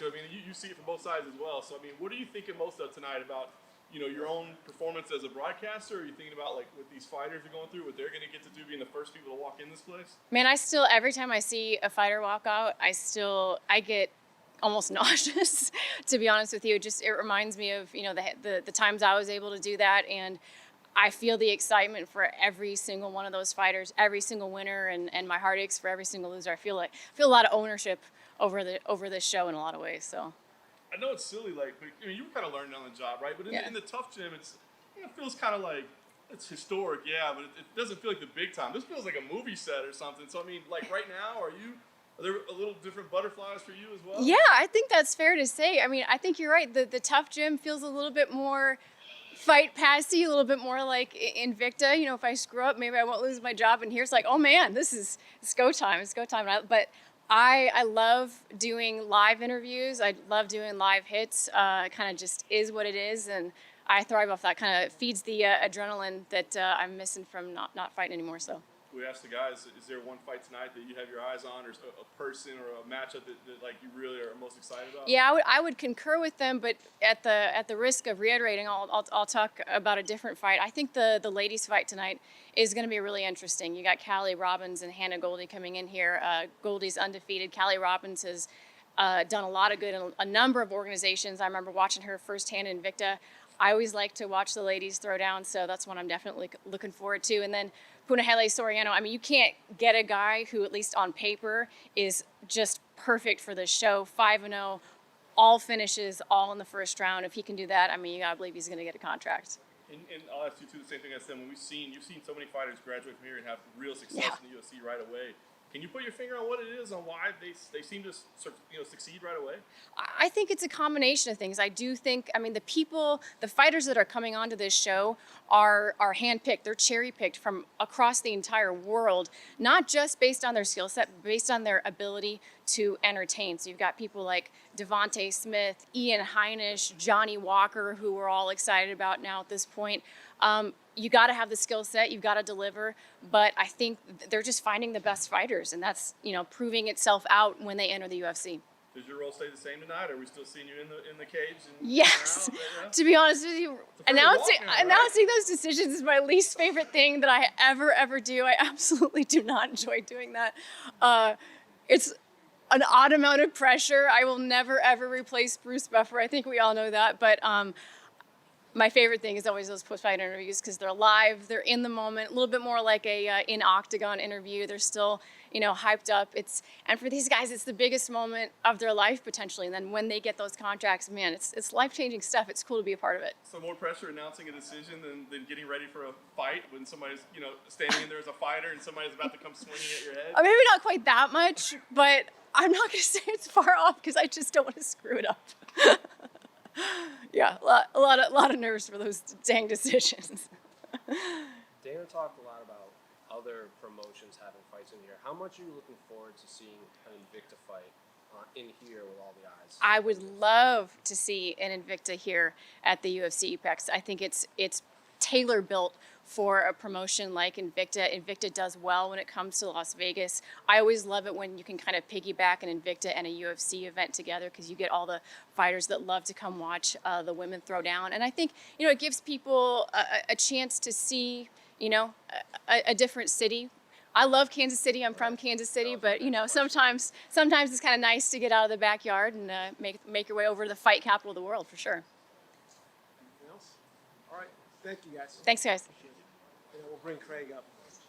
I mean, you see it from both sides as well. So, I mean, what are you thinking most of tonight about, your own performance as a broadcaster? Or are you thinking about, like, what these fighters are going through, what they're going to get to do being the first people to walk in this place? Man, every time I see a fighter walk out, I get almost nauseous, to be honest with you. It reminds me of, the times I was able to do that. And I feel the excitement for every single one of those fighters, every single winner, and my heart aches for every single loser. I feel a lot of ownership over this show in a lot of ways. So I know it's silly, like, but you were kind of learning on the job, right? But in the tough gym, it feels kind of like it's historic, yeah, but it doesn't feel like the big time. This feels like a movie set or something. So I mean, like right now, are there a little different butterflies for you as well? Yeah, I think that's fair to say. I mean, I think you're right. The tough gym feels a little bit more fight passy, a little bit more like Invicta. If I screw up, maybe I won't lose my job. And here's like, oh man, it's go time. It's go time. But I love doing live interviews. I love doing live hits. It kind of just is what it is. And I thrive off that. Kind of feeds the adrenaline that I'm missing from not fighting anymore. So. We asked the guys, is there one fight tonight that you have your eyes on, or a person or a matchup that like you really are most excited about? Yeah, I would concur with them, but at the risk of reiterating, I'll talk about a different fight. I think the ladies' fight tonight is going to be really interesting. You got Callie Robbins and Hannah Goldie coming in here. Goldie's undefeated. Callie Robbins has done a lot of good in a number of organizations. I remember watching her firsthand in Invicta. I always like to watch the ladies throw down, so that's one I'm definitely looking forward to. And then Punahele Soriano, I mean, you can't get a guy who, at least on paper, is just perfect for this show. 5-0, all finishes, all in the first round. If he can do that, I mean, you gotta believe he's gonna get a contract. And I'll ask you too the same thing I said when you've seen so many fighters graduate from here and have real success in the UFC right away. Can you put your finger on what it is, on why they seem to succeed right away? I think it's a combination of things. I do think, I mean, the fighters that are coming onto this show are handpicked. They're cherry-picked from across the entire world, not just based on their skill set, but based on their ability to entertain. So you've got people like Devontae Smith, Ian Heinisch, Johnny Walker, who we're all excited about now at this point. You got to have the skill set, you've got to deliver, but I think they're just finding the best fighters, and that's, proving itself out when they enter the UFC. Does your role stay the same tonight? Are we still seeing you in the cage? Yes. To be honest with you, announcing those decisions is my least favorite thing that I ever do. I absolutely do not enjoy doing that. It's an odd amount of pressure. I will never ever replace Bruce Buffer. I think we all know that, but my favorite thing is always those post-fight interviews because they're live, they're in the moment, a little bit more like a in-octagon interview. They're still, hyped up. And for these guys, it's the biggest moment of their life potentially. And then when they get those contracts, man, it's life-changing stuff. It's cool to be a part of it. So more pressure announcing a decision than getting ready for a fight when somebody's, standing in there as a fighter and somebody's about to come swinging at your head? Maybe not quite that much, but I'm not going to say it's far off because I just don't want to screw it up. Yeah, a lot of nerves for those dang decisions. Dana talked a lot about other promotions having fights in here. How much are you looking forward to seeing an Invicta fight in here with all the eyes? I would love to see an Invicta here at the UFC Apex. I think it's tailor-built for a promotion like Invicta. Invicta does well when it comes to Las Vegas. I always love it when you can kind of piggyback an Invicta and a UFC event together because you get all the fighters that love to come watch the women throw down. And I think, it gives people a chance to see, a different city. I love Kansas City. I'm from Kansas City, but sometimes it's kind of nice to get out of the backyard and make your way over to the fight capital of the world for sure. Anything else? All right. Thank you, guys. Thanks, guys. We'll bring Craig up.